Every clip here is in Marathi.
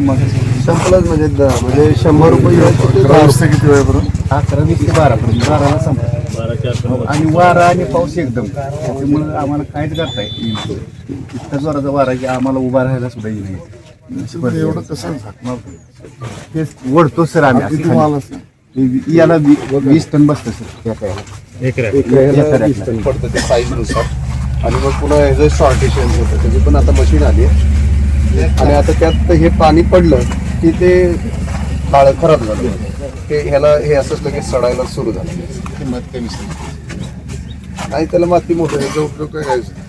किंमत संपलंच म्हणजे 100 रुपये किती वेळ बरोबर 11, 20 ते 12 पर्यंत 12ला संपलं आणि वारा आणि पाऊस एकदम त्याच्यामुळे आम्हाला काहीच करता येत नाही. इतका जोराचा वारा की आम्हाला उभा राहायला सुद्धा येत नाही. एवढं कसं झाकणार तेच ओढतो सर आम्ही किती असं माल खाली. असणार याला 20 टन बसतं सर एका याला. एकऱ्याला पडतं ते साईजनुसार. आणि मग पुन्हा ह्याचं शॉर्टेशन होतं त्याची पण आता मशीन आली आणि आता त्यात हे पाणी पडलं की ते काळं खराब झालं ते ह्याला हे असंच लगेच सडायला सुरू झालं. किंमत कमी आणि त्याला माती मोठं त्याचा उपयोग काय करायचा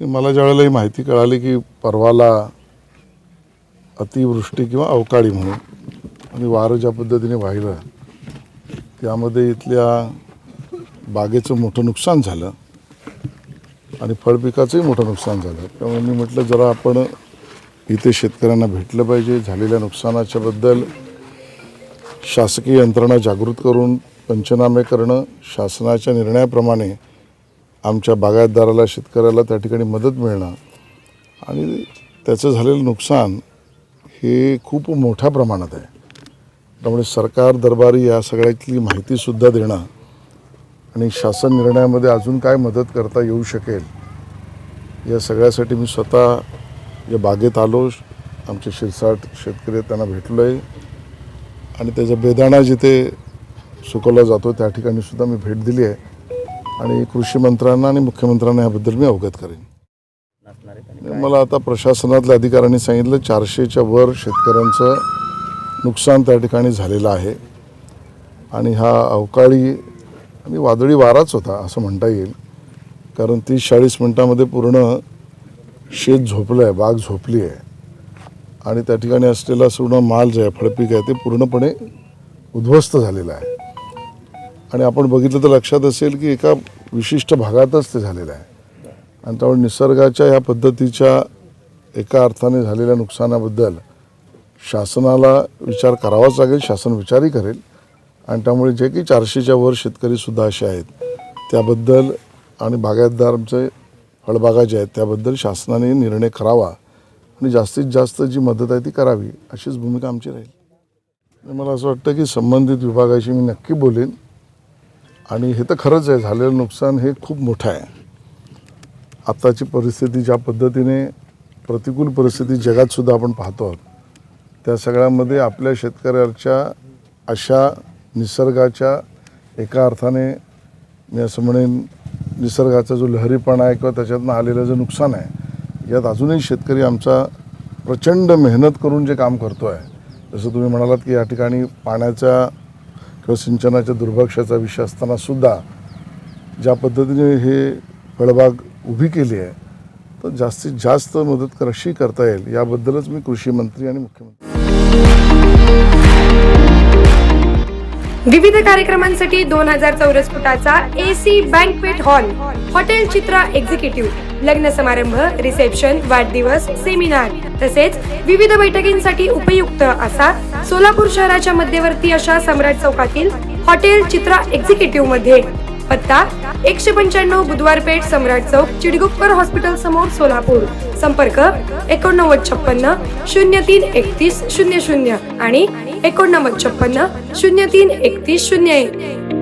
मला ज्यावेळेला ही माहिती कळाली की परवाला अतिवृष्टी किंवा अवकाळी म्हणून आणि वारं ज्या पद्धतीने वाहिलं त्यामध्ये इथल्या बागेचं मोठं नुकसान झालं आणि फळपिकाचंही मोठं नुकसान झालं. त्यामुळे मी म्हटलं जरा आपण इथे शेतकऱ्यांना भेटलं पाहिजे. झालेल्या नुकसानाच्या बद्दल शासकीय यंत्रणा जागृत करून पंचनामे करणं, शासनाच्या निर्णयाप्रमाणे आमच्या बागायतदाराला शेतकऱ्याला त्या ठिकाणी मदत मिळणं आणि त्याचं झालेलं नुकसान हे खूप मोठ्या प्रमाणात आहे. त्यामुळे सरकार दरबारी या सगळ्यातली माहितीसुद्धा देणं आणि शासन निर्णयामध्ये अजून काय मदत करता येऊ शकेल या सगळ्यासाठी मी स्वतः या बागेत आलो. आमचे शिरसाट शेतकरी त्यांना भेटलो आहे आणि त्याचा बेदाणा जिथे सुकवला जातो त्या ठिकाणी सुद्धा मी भेट दिली आहे आणि कृषी मंत्र्यांना आणि मुख्यमंत्र्यांना याबद्दल मी अवगत करेन. मला आता प्रशासनातल्या अधिकाऱ्यांनी सांगितलं 400च्या वर शेतकऱ्यांचं नुकसान त्या ठिकाणी झालेलं आहे आणि हा अवकाळी आणि वादळी वाराच होता असं म्हणता येईल. कारण 30-40 मिनटामध्ये पूर्ण शेत झोपलं आहे, बाग झोपली आहे आणि त्या ठिकाणी असलेला पूर्ण माल जे आहे फळपीक आहे ते पूर्णपणे उद्ध्वस्त झालेलं आहे. आणि आपण बघितलं तर लक्षात असेल की एका विशिष्ट भागातच ते झालेलं आहे आणि त्यामुळे निसर्गाच्या या पद्धतीच्या एका अर्थाने झालेल्या नुकसानाबद्दल शासनाला विचार करावाच लागेल. शासन विचारही करेल आणि त्यामुळे जे की 400च्या वर शेतकरीसुद्धा असे आहेत त्याबद्दल आणि बागायतदारांचे फळबागा जे आहेत त्याबद्दल शासनाने निर्णय करावा आणि जास्तीत जास्त जी मदत आहे ती करावी अशीच भूमिका आमची राहील. मला असं वाटतं की संबंधित विभागाशी मी नक्की बोलेन आणि हे तर खरंच आहे झालेलं नुकसान हे खूप मोठं आहे. आत्ताची परिस्थिती ज्या पद्धतीने प्रतिकूल परिस्थिती जगातसुद्धा आपण पाहतो आहोत त्या सगळ्यामध्ये आपल्या शेतकऱ्याच्या अशा निसर्गाच्या एका अर्थाने मी असं म्हणेन निसर्गाचा जो लहरीपणा आहे किंवा त्याच्यातनं आलेलं जे नुकसान आहे यात अजूनही शेतकरी आमचा प्रचंड मेहनत करून जे काम करतो आहे. जसं तुम्ही म्हणालात की या ठिकाणी पाण्याच्या किंवा सिंचनाच्या दुर्भिक्षाचा विषय असताना सुद्धा ज्या पद्धतीने हे फळबाग उभी केली आहे तर जास्तीत जास्त मदत कशी करता येईल याबद्दलच मी कृषी मंत्री आणि मुख्यमंत्री विविध कार्यक्रमांसाठी 2000 चौरस फुटाचा AC बँकवेट हॉल, हॉटेल चित्रा एक्झिक्युटिव्ह, लग्न समारंभ, रिसेप्शन, वाढदिवस, सेमिनार तसेच विविध बैठकींसाठी उपयुक्त असा सोलापूर शहराच्या मध्यवर्ती अशा सम्राट चौकातील हॉटेल चित्रा एक्झिक्युटिव्ह मध्ये पत्ता 195 बुधवार पेठ, सम्राट चौक, चिडगुप्कर हॉस्पिटल समोर, सोलापूर. संपर्क 8956 03 31 00 आणि 8956 03 31 01.